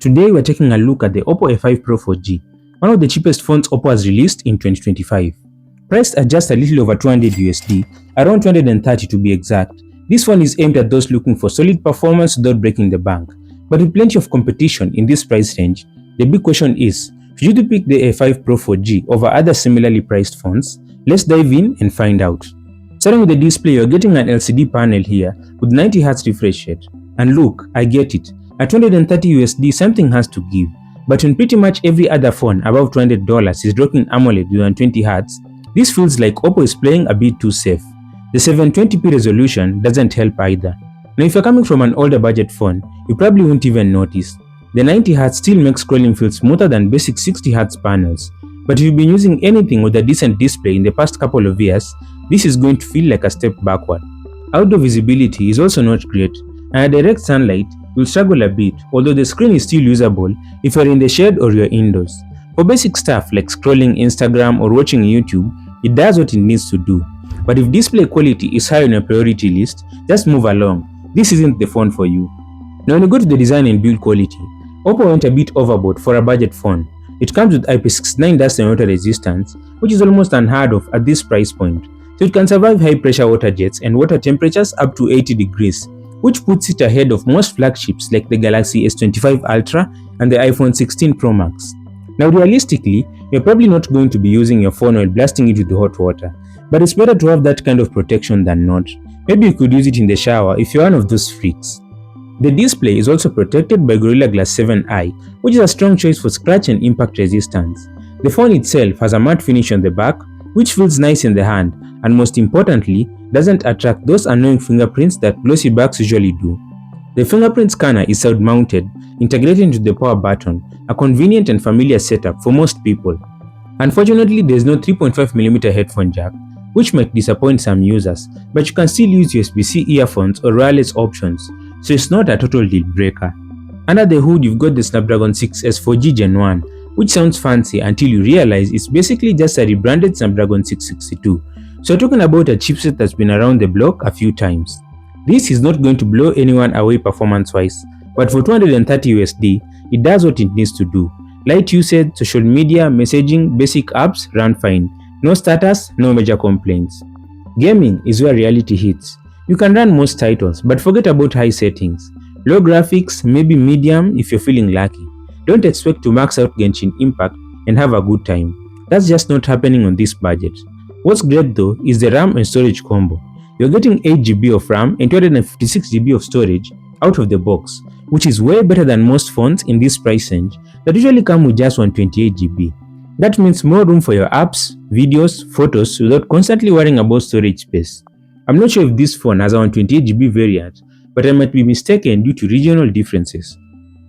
Today we're taking a look at the Oppo A5 Pro 4G, one of the cheapest phones Oppo has released in 2025. Priced at just a little over 200 USD, around 230 to be exact, this phone is aimed at those looking for solid performance without breaking the bank. But with plenty of competition in this price range, the big question is, should you pick the A5 Pro 4G over other similarly priced phones? Let's dive in and find out. Starting with the display, you're getting an LCD panel here with 90Hz refresh rate. And look, I get it. At 230 USD, something has to give. But when pretty much every other phone above $200 is rocking AMOLED with 120Hz, this feels like Oppo is playing a bit too safe. The 720p resolution doesn't help either. Now if you're coming from an older budget phone, you probably won't even notice. The 90Hz still makes scrolling feel smoother than basic 60Hz panels. But if you've been using anything with a decent display in the past couple of years, this is going to feel like a step backward. Outdoor visibility is also not great, and at direct sunlight, you'll struggle a bit, although the screen is still usable if you're in the shade or you're indoors. For basic stuff like scrolling Instagram or watching YouTube, it does what it needs to do. But if display quality is high on your priority list, just move along. This isn't the phone for you. Now when you go to the design and build quality, Oppo went a bit overboard for a budget phone. It comes with IP69 dust and water resistance, which is almost unheard of at this price point. So it can survive high pressure water jets and water temperatures up to 80 degrees, which puts it ahead of most flagships like the Galaxy S25 Ultra and the iPhone 16 Pro Max. Now realistically, you're probably not going to be using your phone while blasting it with hot water, but it's better to have that kind of protection than not. Maybe you could use it in the shower if you're one of those freaks. The display is also protected by Gorilla Glass 7i, which is a strong choice for scratch and impact resistance. The phone itself has a matte finish on the back, which feels nice in the hand, and most importantly, doesn't attract those annoying fingerprints that glossy backs usually do. The fingerprint scanner is side-mounted, integrated into the power button, a convenient and familiar setup for most people. Unfortunately, there is no 3.5mm headphone jack, which might disappoint some users, but you can still use USB-C earphones or wireless options, so it's not a total deal breaker. Under the hood, you've got the Snapdragon 6S 4G Gen 1, which sounds fancy until you realize it's basically just a rebranded Snapdragon 662. So we're talking about a chipset that's been around the block a few times. This is not going to blow anyone away performance-wise, but for 230 USD, it does what it needs to do. Light usage, social media, messaging, basic apps run fine. No status, no major complaints. Gaming is where reality hits. You can run most titles, but forget about high settings. Low graphics, maybe medium if you're feeling lucky. Don't expect to max out Genshin Impact and have a good time. That's just not happening on this budget. What's great though is the RAM and storage combo. You're getting 8GB of RAM and 256GB of storage out of the box, which is way better than most phones in this price range that usually come with just 128GB. That means more room for your apps, videos, photos without constantly worrying about storage space. I'm not sure if this phone has a 128GB variant, but I might be mistaken due to regional differences.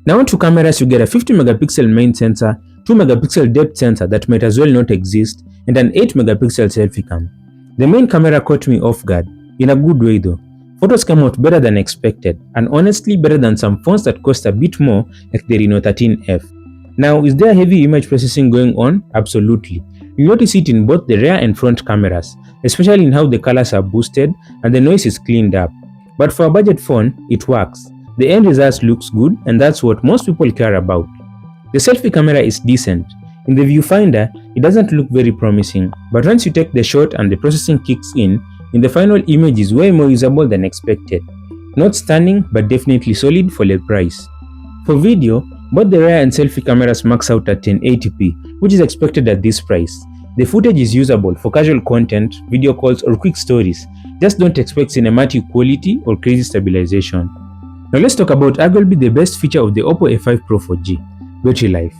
Now onto cameras, you get a 50MP main sensor, 2MP depth sensor that might as well not exist, and an 8MP selfie cam. The main camera caught me off guard, in a good way though. Photos came out better than expected, and honestly better than some phones that cost a bit more like the Reno 13F. Now, is there heavy image processing going on? Absolutely. You notice it in both the rear and front cameras, especially in how the colors are boosted and the noise is cleaned up. But for a budget phone, it works. The end result looks good, and that's what most people care about. The selfie camera is decent. In the viewfinder, it doesn't look very promising, but once you take the shot and the processing kicks in the final image is way more usable than expected. Not stunning, but definitely solid for the price. For video, both the rear and selfie cameras max out at 1080p, which is expected at this price. The footage is usable for casual content, video calls, or quick stories. Just don't expect cinematic quality or crazy stabilization. Now let's talk about arguably the best feature of the Oppo A5 Pro 4G, battery life.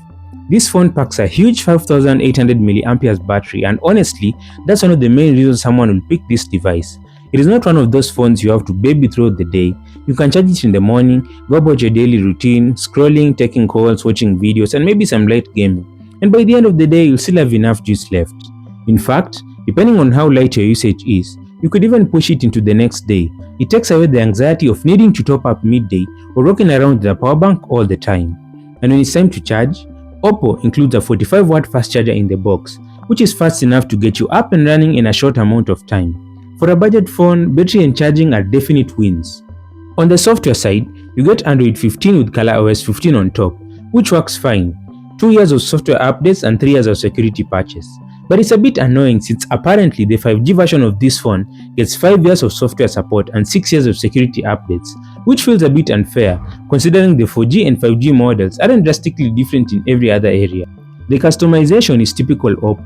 This phone packs a huge 5800 mAh battery, and honestly, that's one of the main reasons someone will pick this device. It is not one of those phones you have to baby throughout the day. You can charge it in the morning, go about your daily routine, scrolling, taking calls, watching videos, and maybe some light gaming. And by the end of the day, you'll still have enough juice left. In fact, depending on how light your usage is, you could even push it into the next day. It takes away the anxiety of needing to top up midday or rocking around the power bank all the time. And when it's time to charge, Oppo includes a 45W fast charger in the box, which is fast enough to get you up and running in a short amount of time. For a budget phone, battery and charging are definite wins. On the software side, you get Android 15 with ColorOS 15 on top, which works fine. 2 years of software updates and 3 years of security patches. But it's a bit annoying since apparently the 5G version of this phone gets 5 years of software support and 6 years of security updates, which feels a bit unfair considering the 4G and 5G models aren't drastically different in every other area. The customization is typical Oppo.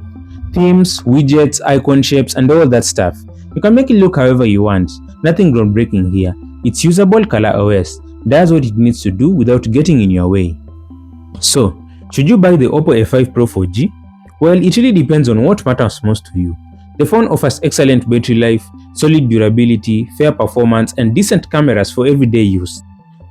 Themes, widgets, icon shapes, and all that stuff. You can make it look however you want, nothing groundbreaking here. It's usable color OS, does what it needs to do without getting in your way. So, should you buy the Oppo A5 Pro 4G? Well, it really depends on what matters most to you. The phone offers excellent battery life, solid durability, fair performance, and decent cameras for everyday use.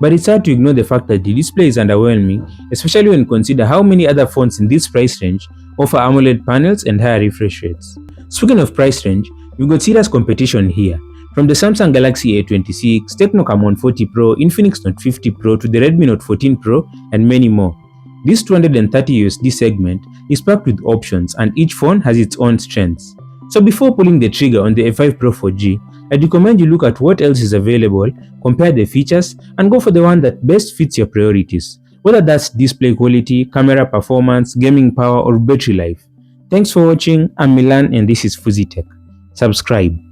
But it's hard to ignore the fact that the display is underwhelming, especially when you consider how many other phones in this price range offer AMOLED panels and higher refresh rates. Speaking of price range, we've got serious competition here. From the Samsung Galaxy A26, Tecno Camon 40 Pro, Infinix Note 50 Pro to the Redmi Note 14 Pro and many more. This $230 segment is packed with options and each phone has its own strengths. So before pulling the trigger on the A5 Pro 4G, I'd recommend you look at what else is available, compare the features, and go for the one that best fits your priorities, whether that's display quality, camera performance, gaming power, or battery life. Thanks for watching. I'm Milan and this is Fuzzy Tech. Subscribe.